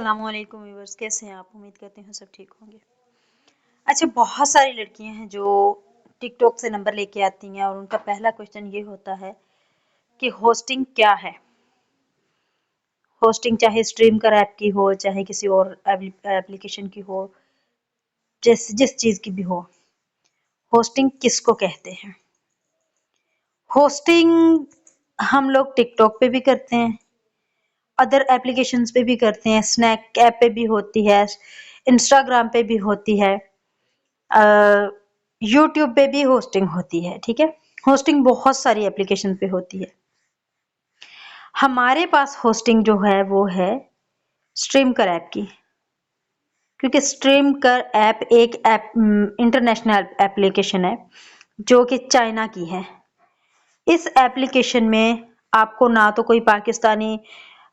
अस्सलामुअलैकुम व्यूअर्स, कैसे हैं आप? उम्मीद करते हैं सब ठीक होंगे। अच्छा, बहुत सारी लड़कियां हैं जो टिकटॉक से नंबर लेके आती हैं और उनका पहला क्वेश्चन ये होता है कि होस्टिंग क्या है। होस्टिंग चाहे स्ट्रीम कर ऐप की हो, चाहे किसी और एप्लीकेशन की हो, जिस चीज की भी हो, होस्टिंग किसको कहते हैं? होस्टिंग हम लोग टिकटॉक पे भी करते हैं, अदर एप्लीकेशंस पे भी करते हैं, स्नैक ऐप पे भी होती है, इंस्टाग्राम पे भी होती है, यूट्यूब पे भी होस्टिंग होती है। ठीक है, होस्टिंग बहुत सारी एप्लीकेशन पे होती है। हमारे पास होस्टिंग जो है वो है स्ट्रीम कर ऐप की, क्योंकि स्ट्रीम कर ऐप एक ऐप इंटरनेशनल एप्लीकेशन है जो कि चाइना की है। इस एप्लीकेशन में आपको ना तो कोई पाकिस्तानी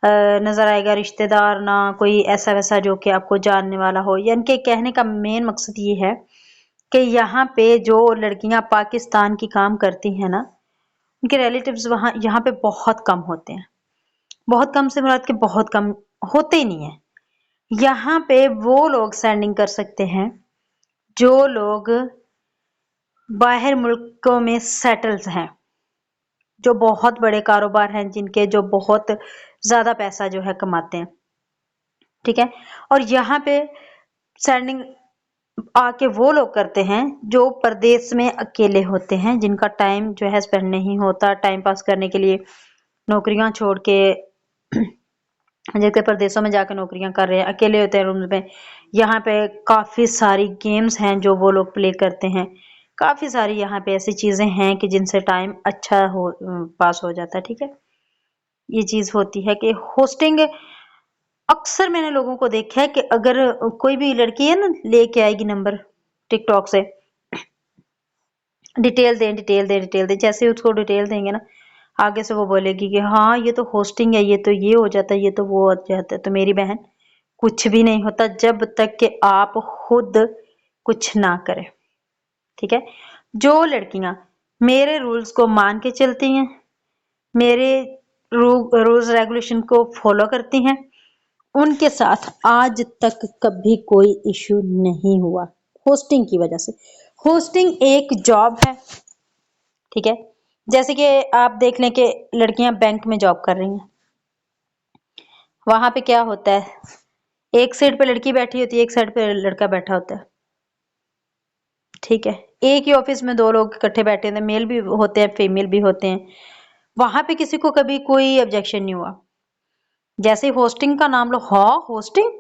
नजर आएगा रिश्तेदार, ना कोई ऐसा वैसा जो कि आपको जानने वाला हो। यानी कि कहने का मेन मकसद ये है कि यहाँ पे जो लड़कियां पाकिस्तान की काम करती हैं ना, उनके रिलेटिव्स वहाँ यहाँ पे बहुत कम होते हैं। बहुत कम से मुराद के बहुत कम होते ही नहीं है। यहाँ पे वो लोग सेंडिंग कर सकते हैं जो लोग बाहर मुल्कों में सेटल्स हैं, जो बहुत बड़े कारोबार हैं, जिनके जो बहुत ज्यादा पैसा जो है कमाते हैं। ठीक है, और यहाँ पे सेंडिंग आके वो लोग करते हैं जो परदेश में अकेले होते हैं, जिनका टाइम जो है स्पेंड नहीं होता टाइम पास करने के लिए, नौकरियां छोड़ के जैसे परदेशों में जाकर नौकरियां कर रहे हैं, अकेले होते हैं रूम में। यहाँ पे काफी सारी गेम्स हैं जो वो लोग प्ले करते हैं। काफी सारी यहाँ पे ऐसी चीजें हैं कि जिनसे टाइम अच्छा हो पास हो जाता है। ठीक है, ये चीज होती है कि होस्टिंग अक्सर मैंने लोगों को देखा है कि अगर कोई भी लड़की है ना लेके आएगी नंबर टिकटॉक से, डिटेल दें डिटेल दें डिटेल दें, जैसे उसको डिटेल देंगे ना, आगे से वो बोलेगी कि हाँ ये तो होस्टिंग है, ये तो ये हो जाता है, ये तो वो हो जाता है। तो मेरी बहन, कुछ भी नहीं होता जब तक कि आप खुद कुछ ना करें। ठीक है, जो लड़कियां मेरे रूल्स को मान के चलती हैं, मेरे रूल्स रेगुलेशन को फॉलो करती हैं, उनके साथ आज तक कभी कोई इश्यू नहीं हुआ होस्टिंग की वजह से। होस्टिंग एक जॉब है। ठीक है, जैसे कि आप देख लें कि लड़कियां बैंक में जॉब कर रही हैं, वहां पे क्या होता है, एक साइड पे लड़की बैठी होती है, एक साइड पे लड़का बैठा होता है। ठीक है, एक ही ऑफिस में दो लोग इकट्ठे बैठे होते हैं, मेल भी होते हैं फीमेल भी होते हैं। वहां पे किसी को कभी कोई ऑब्जेक्शन नहीं हुआ। जैसे होस्टिंग का नाम लो, हाँ होस्टिंग,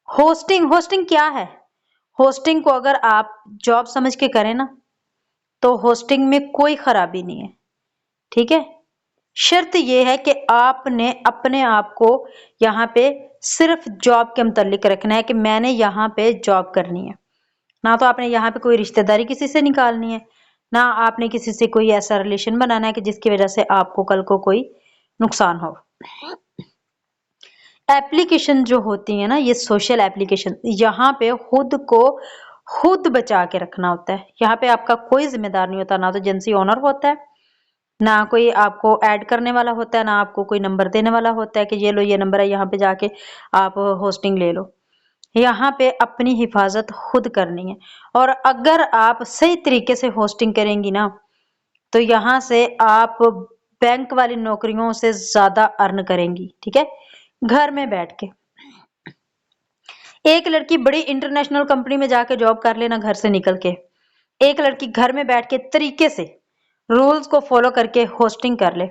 होस्टिंग होस्टिंग क्या है? होस्टिंग को अगर आप जॉब समझ के करें ना, तो होस्टिंग में कोई खराबी नहीं है। ठीक है, शर्त यह है कि आपने अपने आप को यहाँ पे सिर्फ जॉब के मुतालिक रखना है कि मैंने यहाँ पे जॉब करनी है। ना तो आपने यहाँ पे कोई रिश्तेदारी किसी से निकालनी है, ना आपने किसी से कोई ऐसा रिलेशन बनाना है कि जिसकी वजह से आपको कल को कोई नुकसान हो। एप्लीकेशन जो होती है ना, ये सोशल एप्लीकेशन, यहाँ पे खुद को खुद बचा के रखना होता है। यहाँ पे आपका कोई जिम्मेदार नहीं होता, ना तो एजेंसी ओनर होता है, ना कोई आपको ऐड करने वाला होता है, ना आपको कोई नंबर देने वाला होता है कि ये लो ये नंबर है, यहाँ पे जाके आप होस्टिंग ले लो। यहाँ पे अपनी हिफाजत खुद करनी है। और अगर आप सही तरीके से होस्टिंग करेंगी ना, तो यहाँ से आप बैंक वाली नौकरियों से ज्यादा अर्न करेंगी। ठीक है, घर में बैठ के एक लड़की बड़ी इंटरनेशनल कंपनी में जाके जॉब कर लेना घर से निकल के, एक लड़की घर में बैठ के तरीके से रूल्स को फॉलो करके होस्टिंग कर ले,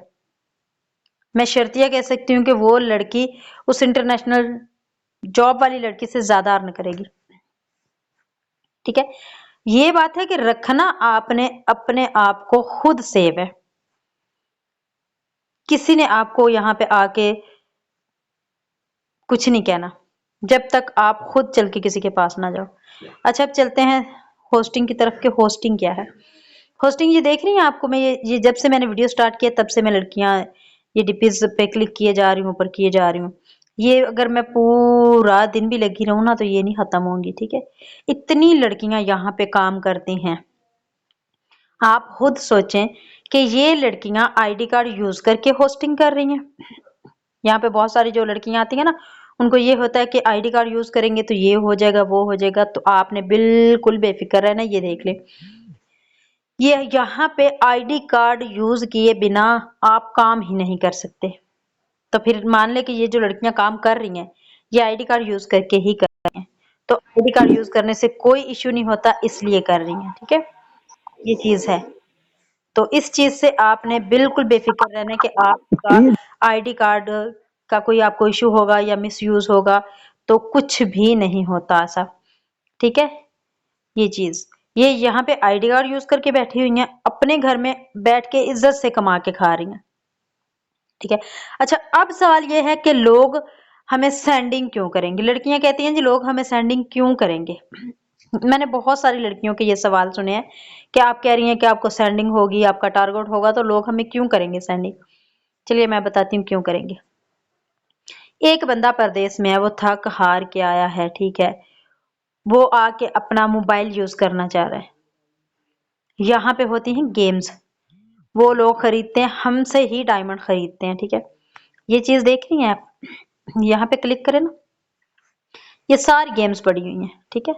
मैं शर्तिया कह सकती हूँ कि वो लड़की उस इंटरनेशनल जॉब वाली लड़की से ज्यादा अर्न करेगी। ठीक है, ये बात है कि रखना आपने अपने आप को खुद सेव है। किसी ने आपको यहाँ पे आके कुछ नहीं कहना जब तक आप खुद चल के किसी के पास ना जाओ। अच्छा, अब चलते हैं होस्टिंग की तरफ के होस्टिंग क्या है। होस्टिंग ये देख रही हैं आपको, मैं ये जब से मैंने वीडियो स्टार्ट किया तब से मैं लड़कियां ये डिपीज पे क्लिक किए जा रही हूँ, ऊपर किए जा रही हूँ। ये अगर मैं पूरा दिन भी लगी रहूं ना तो ये नहीं खत्म होंगी। ठीक है, इतनी लड़कियां यहाँ पे काम करती हैं। आप खुद सोचें कि ये लड़कियां आईडी कार्ड यूज करके होस्टिंग कर रही हैं। यहाँ पे बहुत सारी जो लड़कियां आती हैं ना, उनको ये होता है कि आईडी कार्ड यूज करेंगे तो ये हो जाएगा वो हो जाएगा। तो आपने बिल्कुल बेफिक्र रहना। ये देख ले, ये यहाँ पे आईडी कार्ड यूज किए बिना आप काम ही नहीं कर सकते। तो फिर मान ले कि ये जो लड़कियां काम कर रही हैं ये आईडी कार्ड यूज करके ही कर रही हैं। तो आईडी कार्ड यूज करने से कोई इश्यू नहीं होता, इसलिए कर रही हैं। ठीक है, ये चीज है। तो इस चीज से आपने बिल्कुल बेफिक्र रहना है कि आपका आईडी कार्ड का कोई आपको इश्यू होगा या मिसयूज होगा तो कुछ भी नहीं होता ऐसा। ठीक है, ये चीज, ये यहाँ पे आईडी कार्ड यूज करके बैठी हुई हैं, अपने घर में बैठ के इज्जत से कमा के खा रही हैं। ठीक है। अच्छा, अब सवाल ये है कि लोग हमें सेंडिंग क्यों करेंगे? लड़कियां कहती हैं जी लोग हमें सेंडिंग क्यों करेंगे? मैंने बहुत सारी लड़कियों के ये सवाल सुने हैं कि आप कह रही हैं कि आपको सेंडिंग होगी, आपका टारगेट होगा, तो लोग हमें क्यों करेंगे सेंडिंग? चलिए मैं बताती हूँ क्यों करेंगे। एक बंदा परदेश में है, वो थक हार के आया है, ठीक है, वो आके अपना मोबाइल यूज करना चाह रहा है। यहाँ पे होती हैं गेम्स, वो लोग खरीदते हैं, हमसे ही डायमंड खरीदते हैं। ठीक है, ये चीज देख रही हैं आप? यहाँ पे क्लिक करें ना, ये सारी गेम्स पड़ी हुई हैं। ठीक है,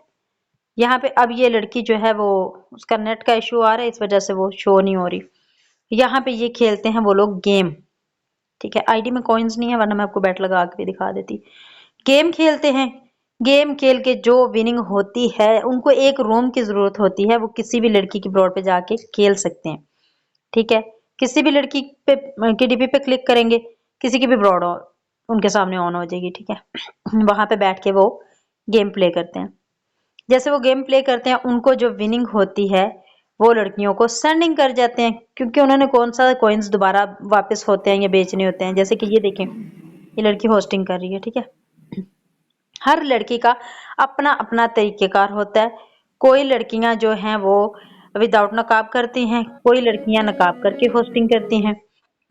यहाँ पे अब ये लड़की जो है वो, उसका नेट का इशू आ रहा है, इस वजह से वो शो नहीं हो रही। यहाँ पे ये खेलते हैं वो लोग गेम। ठीक है, आईडी में कॉइन्स नहीं है, वरना मैं आपको बैट लगा के भी दिखा देती। गेम खेलते हैं, गेम खेल के जो विनिंग होती है, उनको एक रूम की जरूरत होती है, वो किसी भी लड़की की ब्रॉड पे जाके खेल सकते हैं। ठीक है, किसी भी लड़की पे की डीपी पे क्लिक करेंगे, किसी की भी ब्रॉड उनके सामने ऑन हो जाएगी। ठीक है, वहां पे बैठ के वो गेम प्ले करते हैं। जैसे वो गेम प्ले करते हैं, उनको जो विनिंग होती है वो लड़कियों को सेंडिंग कर जाते हैं, क्योंकि उन्होंने कौन सा कॉइन्स दोबारा वापस होते हैं या बेचने होते हैं। जैसे कि ये देखें, ये लड़की होस्टिंग कर रही है। ठीक है, हर लड़की का अपना अपना तरीकेकार होता है। कोई लड़कियां जो हैं वो विदाउट नकाब करती हैं, कोई लड़कियां नकाब करके होस्टिंग करती हैं।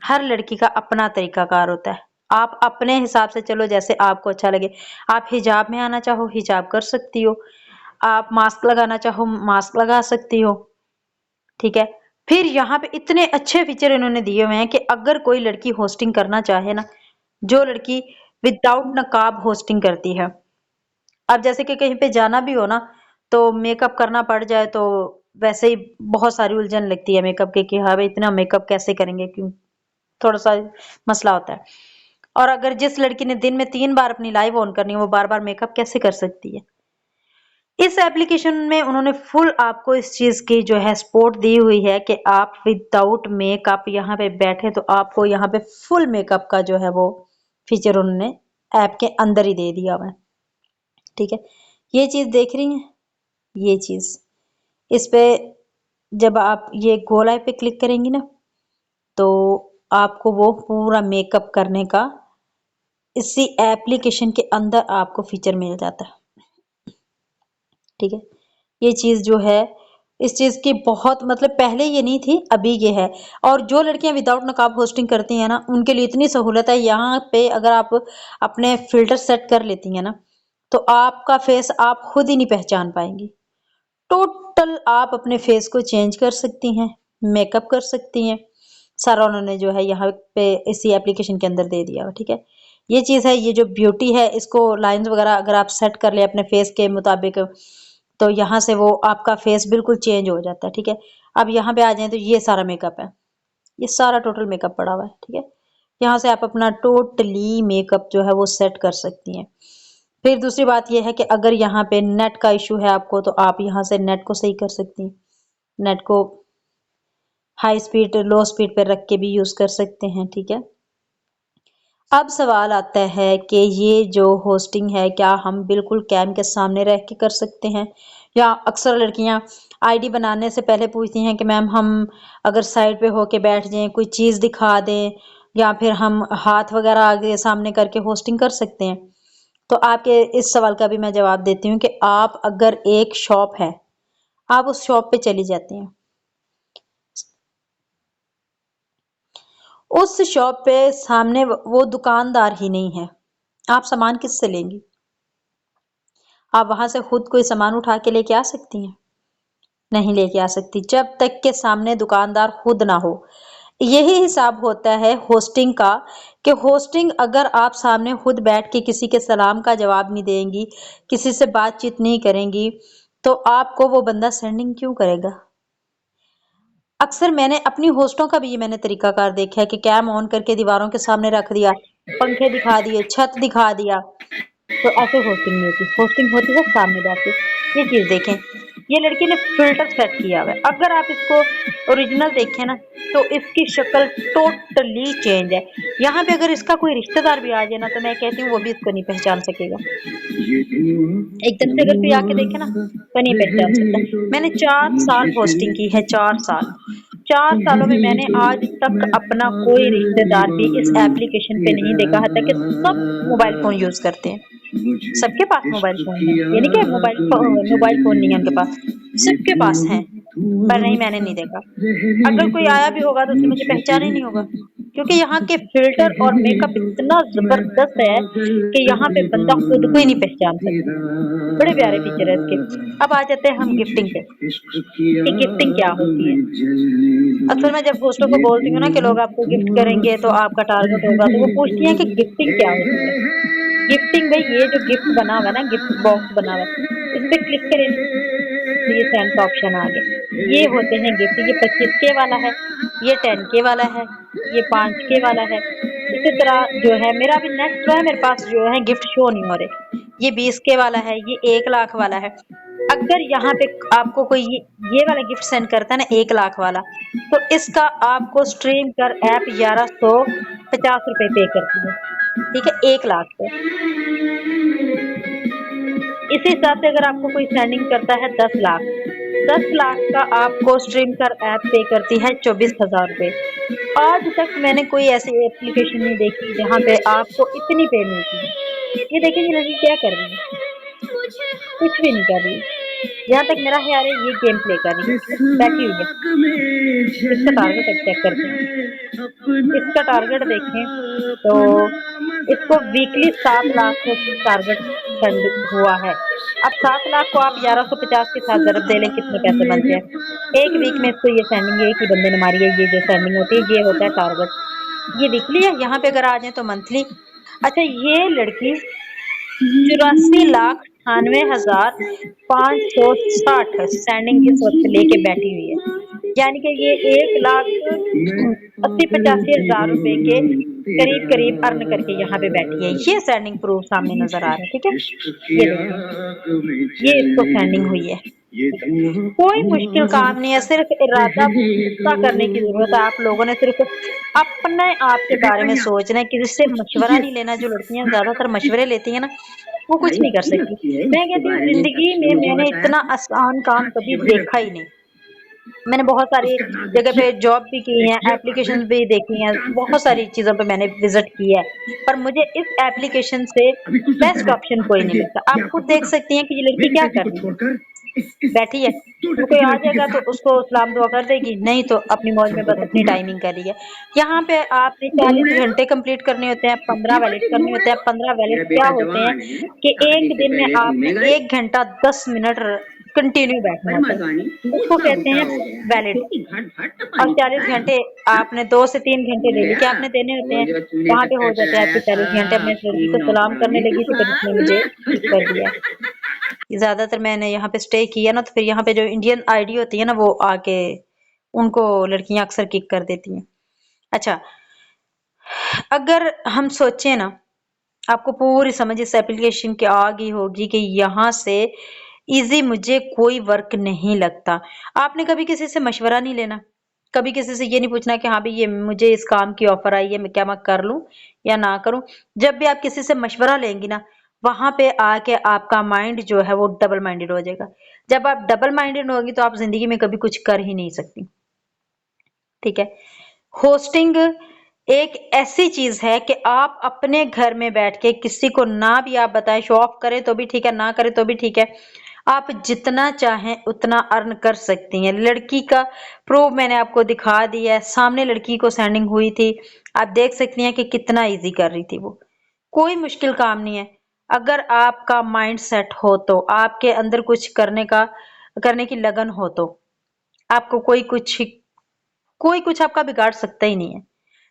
हर लड़की का अपना तरीकाकार होता है। आप अपने हिसाब से चलो, जैसे आपको अच्छा लगे। आप हिजाब में आना चाहो हिजाब कर सकती हो, आप मास्क लगाना चाहो मास्क लगा सकती हो। ठीक है, फिर यहाँ पे इतने अच्छे फीचर इन्होंने दिए हुए हैं कि अगर कोई लड़की होस्टिंग करना चाहे ना, जो लड़की विदाउट नकाब होस्टिंग करती है, अब जैसे कि कहीं पे जाना भी हो ना, तो मेकअप करना पड़ जाए तो वैसे ही बहुत सारी उलझन लगती है मेकअप के, कि हाँ भाई इतना मेकअप कैसे करेंगे, क्यों, थोड़ा सा मसला होता है। और अगर जिस लड़की ने दिन में 3 बार अपनी लाइव ऑन करनी है, वो बार बार मेकअप कैसे कर सकती है? इस एप्लीकेशन में उन्होंने फुल आपको इस चीज की जो है सपोर्ट दी हुई है कि आप विदाउट मेकअप यहाँ पे बैठे तो आपको यहाँ पे फुल मेकअप का जो है वो फीचर उन्होंने ऐप के अंदर ही दे दिया हुआ है। ठीक है, ये चीज देख रही हैं, ये चीज, इस पे जब आप ये गोल आई पे क्लिक करेंगी ना, तो आपको वो पूरा मेकअप करने का इसी एप्लीकेशन के अंदर आपको फीचर मिल जाता है। ठीक है, ये चीज जो है, इस चीज की बहुत मतलब पहले ये नहीं थी, अभी ये है। और जो लड़कियां विदाउट नकाब होस्टिंग करती हैं ना, उनके लिए इतनी सहूलत है यहाँ पे, अगर आप अपने फिल्टर सेट कर लेती हैं ना, तो आपका फेस आप खुद ही नहीं पहचान पाएंगी। टोटल आप अपने फेस को चेंज कर सकती हैं, मेकअप कर सकती हैं, सारा उन्होंने जो है यहाँ पे इसी एप्लीकेशन के अंदर दे दिया। ठीक है, ये चीज है, ये जो ब्यूटी है, इसको लाइंस वगैरह अगर आप सेट कर ले अपने फेस के मुताबिक, तो यहाँ से वो आपका फेस बिल्कुल चेंज हो जाता है। ठीक है, अब यहाँ पे आ जाए तो ये सारा मेकअप है, ये सारा टोटल मेकअप पड़ा हुआ है। ठीक है, यहाँ से आप अपना टोटली मेकअप जो है वो सेट कर सकती हैं। फिर दूसरी बात यह है कि अगर यहाँ पे नेट का इशू है आपको, तो आप यहाँ से नेट को सही कर सकती हैं। नेट को हाई स्पीड लो स्पीड पर रख के भी यूज कर सकते हैं। ठीक है, अब सवाल आता है कि ये जो होस्टिंग है, क्या हम बिल्कुल कैम के सामने रह के कर सकते हैं? या अक्सर लड़कियां आईडी बनाने से पहले पूछती हैं कि मैम हम अगर साइड पे होके बैठ जाएं, कोई चीज दिखा दें, या फिर हम हाथ वगैरह आगे सामने करके होस्टिंग कर सकते हैं? तो आपके इस सवाल का भी मैं जवाब देती हूँ कि आप अगर एक शॉप है, आप उस शॉप पे चली जाती हैं, उस शॉप पे सामने वो दुकानदार ही नहीं है, आप सामान किससे लेंगी? आप वहां से खुद कोई सामान उठा के लेके आ सकती हैं? नहीं लेके आ सकती, जब तक के सामने दुकानदार खुद ना हो। यही हिसाब होता है होस्टिंग का कि होस्टिंग अगर आप सामने खुद बैठ के किसी के सलाम का जवाब नहीं देंगी, किसी से बातचीत नहीं करेंगी, तो आपको वो बंदा सेंडिंग क्यों करेगा? अक्सर मैंने अपनी होस्टों का भी ये मैंने तरीकाकार देखा है कि कैम ऑन करके दीवारों के सामने रख दिया, पंखे दिखा दिए, छत दिखा दिया, तो ऐसे होस्टिंग नहीं होती। होस्टिंग होती है सामने बैठ के। ये चीज़ देखें, ये लड़की ने फ़िल्टर सेट किया हुआ है। अगर आप इसको ओरिजिनल देखें ना, तो इसकी शक्ल टोटली चेंज है। यहाँ पे अगर इसका कोई रिश्तेदार भी आ जाए ना, तो मैं कहती हूँ वो भी इसको नहीं पहचान सकेगा। एकदम से अगर कोई आके देखे ना, तो नहीं पहचान सकता। मैंने 4 साल होस्टिंग की है, 4 साल। 4 सालों में मैंने आज तक अपना कोई रिश्तेदार भी इस एप्लीकेशन पे नहीं देखा, हत्ता कि सब मोबाइल फ़ोन यूज़ करते हैं। सबके पास मोबाइल फ़ोन है। ये नहीं कि मोबाइल फ़ोन नहीं है उनके पास, सबके पास हैं। पर नहीं, मैंने नहीं देखा। अगर कोई आया भी होगा तो उसने मुझे पहचाना ही नहीं होगा। क्योंकि यहाँ के फ़िल्टर और मेकअप इतना ज़बरदस्त है कि यहाँ पे बंदा खुद को ही नहीं पहचान सकता। बड़े प्यारे फीचर है इसके। अब आ जाते हैं हम गिफ्टिंग पे, कि गिफ्टिंग क्या होती है? अक्सर मैं जब दोस्तों को बोलती हूँ ना कि लोग आपको गिफ्ट करेंगे तो आपका टारगेट होगा, तो वो पूछती हैं कि गिफ्टिंग क्या होती है? गिफ्टिंग भई ये जो गिफ्ट बना हुआ है ना, गिफ्ट बॉक्स बना हुआ है, इस पे क्लिक करें ना, तो ये सेंड का ऑप्शन आ गया। ये होते हैं गिफ्ट, ये 25K वाला है, ये 10K वाला है, ये 5K वाला है। इसी तरह जो है मेरा अभी नेक्स्ट जो है मेरे पास जो है गिफ्ट शो नहीं हो रहे। ये 20K वाला है, ये 1 लाख वाला है। अगर यहाँ पे आपको कोई ये वाला गिफ्ट सेंड करता है ना 1 लाख वाला, तो इसका आपको स्ट्रीम कर ऐप 1150 रुपए पे करती है। ठीक है? 1 लाख पे। इसी हिसाब से अगर आपको कोई सेंडिंग करता है 10 लाख, 10 लाख का आपको स्ट्रीम कर ऐप पे करती है 24,000 रुपए। आज तक मैंने कोई ऐसी एप्लीकेशन नहीं देखी जहाँ पे आपको इतनी पे मिलती है। ये देखिए ये लड़की क्या कर रही है? कुछ भी नहीं कर रही। जहाँ तक मेरा ख्याल है ये गेम प्ले कर रही है, ठीक है? बैठी हुई है। इसका टारगेट अब चेक करते हैं। इसका टारगेट देखें तो इसको वीकली 7 लाख टारगेट सेंड हुआ है। अब 7 लाख को आप 1150 के साथ ज़रब दे लें कितने पैसे बनते हैं। एक वीक में इसको ये सेंडिंग एक ही बंदे ने मारी है, ये जो सेंडिंग होती है ये होता है टारगेट। ये वीकली है, यहाँ पे अगर आ जाए तो मंथली। अच्छा ये लड़की 84,98,560 स्टैंडिंग इस वक्त लेके बैठी हुई है। यानी कि ये 1,80,85,000 रुपए के करीब करीब अर्न करके यहाँ पे बैठी है। ये स्टैंडिंग प्रूफ सामने नजर आ रहा है, ठीक है? ये देखें, ये इसको स्टैंडिंग हुई है। कोई मुश्किल काम नहीं है, सिर्फ इरादा पुख्ता करने की जरूरत है। आप लोगों ने सिर्फ अपने आप के बारे में सोचना है, किसी से मशवरा नहीं लेना। जो लड़कियां ज्यादातर मशवरे लेती हैं ना, वो कुछ नहीं कर सकती। मैं कहती हूँ जिंदगी में मैंने इतना आसान काम कभी देखा ही नहीं। मैंने बहुत सारी जगह पे जॉब भी की है, एप्लीकेशंस भी देखी हैं, बहुत सारी चीज़ों पे मैंने विज़िट किया है, पर मुझे इस एप्लीकेशन से बेस्ट ऑप्शन कोई नहीं लगता। आप खुद देख सकती हैं कि ये लड़की क्या कर रही है, बैठी है, वो कोई आ जाएगा तो उसको सलाम दुआ कर देगी, नहीं तो अपनी मौज में बस अपनी टाइमिंग कर रही है। यहाँ पे आपने 40 घंटे कंप्लीट करने होते हैं, 15 वैलिड करने होते हैं। 15 वैलिड क्या होते हैं कि एक दिन में आपने 1 घंटा 10 मिनट कंटिन्यू बैठना होता है, उसको कहते हैं वैलिड। और 40 घंटे आपने 2 से 3 घंटे डेली के आपने देने होते हैं, वहाँ पे हो जाते हैं आपके 40 घंटे। अब मैं इस लड़की को सलाम करने लगी तो फिर इसने मुझे कर दिया। ज़्यादातर मैंने यहाँ पे स्टे किया ना, तो फिर यहाँ पे जो इंडियन आईडी होती है ना, वो आके उनको लड़कियां अक्सर किक कर देती हैं। अच्छा, अगर हम सोचें ना, आपको पूरी समझ इस एप्लीकेशन की आ गई होगी कि यहाँ से इजी मुझे कोई वर्क नहीं लगता। आपने कभी किसी से मशवरा नहीं लेना, कभी किसी से ये नहीं पूछना कि हाँ भाई ये मुझे इस काम की ऑफर आई है, मैं क्या मैं कर लूं या ना करूं। जब भी आप किसी से मशवरा लेंगी ना, वहां पे आके आपका माइंड जो है वो डबल माइंडेड हो जाएगा। जब आप डबल माइंडेड होगी तो आप जिंदगी में कभी कुछ कर ही नहीं सकती, ठीक है? होस्टिंग एक ऐसी चीज है कि आप अपने घर में बैठ के किसी को ना भी आप बताएं, शो ऑफ करें तो भी ठीक है, ना करें तो भी ठीक है, आप जितना चाहें उतना अर्न कर सकती हैं। लड़की का प्रूफ मैंने आपको दिखा दिया है, सामने लड़की को सेंडिंग हुई थी, आप देख सकती हैं कि कितना इजी कर रही थी वो। कोई मुश्किल काम नहीं है। अगर आपका माइंड सेट हो तो, आपके अंदर कुछ करने की लगन हो तो, आपको कोई कुछ कोई कुछ आपका बिगाड़ सकता ही नहीं है।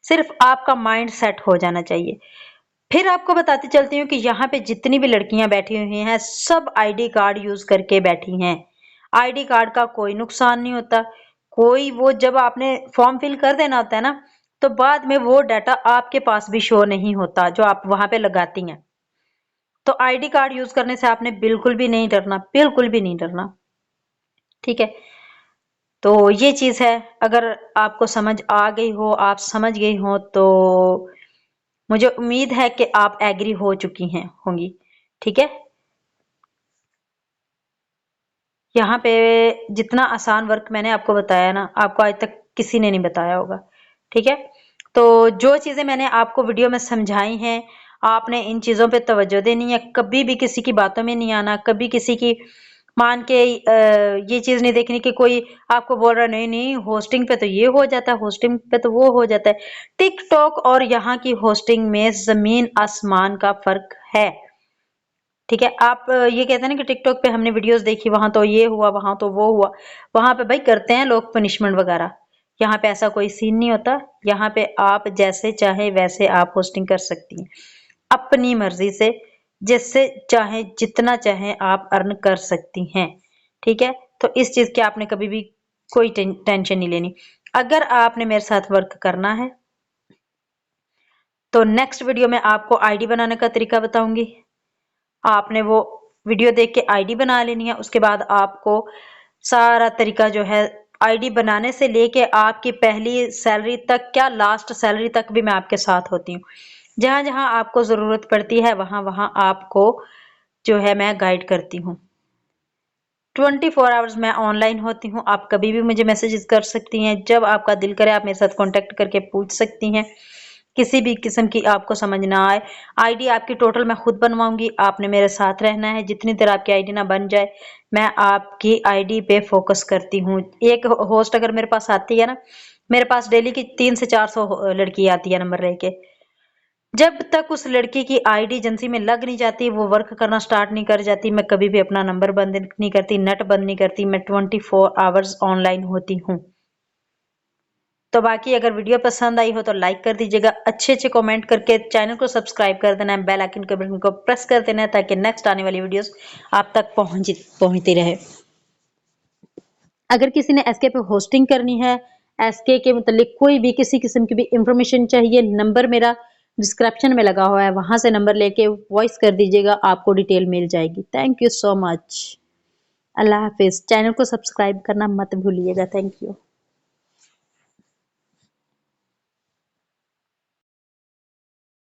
सिर्फ आपका माइंड सेट हो जाना चाहिए। फिर आपको बताती चलती हूँ कि यहाँ पे जितनी भी लड़कियां बैठी हुई हैं सब आईडी कार्ड यूज करके बैठी हैं। आईडी कार्ड का कोई नुकसान नहीं होता। कोई वो जब आपने फॉर्म फिल कर देना होता है ना, तो बाद में वो डाटा आपके पास भी शो नहीं होता जो आप वहां पे लगाती हैं। तो आईडी कार्ड यूज करने से आपने बिल्कुल भी नहीं डरना, बिल्कुल भी नहीं डरना। ठीक है, तो ये चीज है। अगर आपको समझ आ गई हो, आप समझ गई हो, तो मुझे उम्मीद है कि आप एग्री हो चुकी हैं होंगी। ठीक है, यहाँ पे जितना आसान वर्क मैंने आपको बताया ना, आपको आज तक किसी ने नहीं बताया होगा। ठीक है, तो जो चीजें मैंने आपको वीडियो में समझाई हैं, आपने इन चीजों पे तवज्जो देनी है। कभी भी किसी की बातों में नहीं आना, कभी किसी की मान के ये चीज नहीं देखनी कि कोई आपको बोल रहा नहीं नहीं होस्टिंग पे तो ये हो जाता है, होस्टिंग पे तो वो हो जाता है। टिकटॉक और यहाँ की होस्टिंग में जमीन आसमान का फर्क है। ठीक है, आप ये कहते हैं ना कि टिकटॉक पे हमने वीडियोस देखी, वहां तो ये हुआ, वहां तो वो हुआ। वहां पे भाई करते हैं लोग पनिशमेंट वगैरह। यहाँ पे ऐसा कोई सीन नहीं होता। यहाँ पे आप जैसे चाहे वैसे आप होस्टिंग कर सकती हैं अपनी मर्जी से, जिससे चाहे जितना चाहे आप अर्न कर सकती हैं। ठीक है, तो इस चीज की आपने कभी भी कोई टेंशन नहीं लेनी। अगर आपने मेरे साथ वर्क करना है तो नेक्स्ट वीडियो में आपको आईडी बनाने का तरीका बताऊंगी। आपने वो वीडियो देख के आईडी बना लेनी है। उसके बाद आपको सारा तरीका जो है आईडी बनाने से लेके आपकी पहली सैलरी तक, क्या लास्ट सैलरी तक भी मैं आपके साथ होती हूँ। जहां जहां आपको जरूरत पड़ती है वहां वहां आपको जो है मैं गाइड करती हूँ। 24 आवर्स मैं ऑनलाइन होती हूँ। आप कभी भी मुझे मैसेजेस कर सकती हैं। जब आपका दिल करे आप मेरे साथ कांटेक्ट करके पूछ सकती हैं। किसी भी किस्म की आपको समझ ना आए, आईडी आपकी टोटल मैं खुद बनवाऊंगी। आपने मेरे साथ रहना है। जितनी देर आपकी आईडी ना बन जाए, मैं आपकी आईडी पे फोकस करती हूँ। एक होस्ट अगर मेरे पास आती है ना, मेरे पास डेली की 300 से 400 लड़की आती है नंबर लेके। जब तक उस लड़की की आईडी एजेंसी में लग नहीं जाती, वो वर्क करना स्टार्ट नहीं कर जाती, मैं कभी भी अपना नंबर बंद नहीं करती, नेट बंद नहीं करती। मैं 24 आवर्स ऑनलाइन होती हूँ। तो बाकी अगर वीडियो पसंद आई हो तो लाइक कर दीजिएगा, अच्छे अच्छे कमेंट करके चैनल को सब्सक्राइब कर देना है, बेल आइकन के बटन को प्रेस कर देना है, ताकि नेक्स्ट आने वाली वीडियोस आप तक पहुंचती रहे। अगर किसी ने एसके पे होस्टिंग करनी है, एसके के मतलब कोई भी किसी किस्म की भी इंफॉर्मेशन चाहिए, नंबर मेरा डिस्क्रिप्शन में लगा हुआ है, वहां से नंबर लेके वॉइस कर दीजिएगा, आपको डिटेल मिल जाएगी। Thank you so much. Allah Hafiz. Channel को सब्सक्राइब करना मत भूलिएगा। Thank you.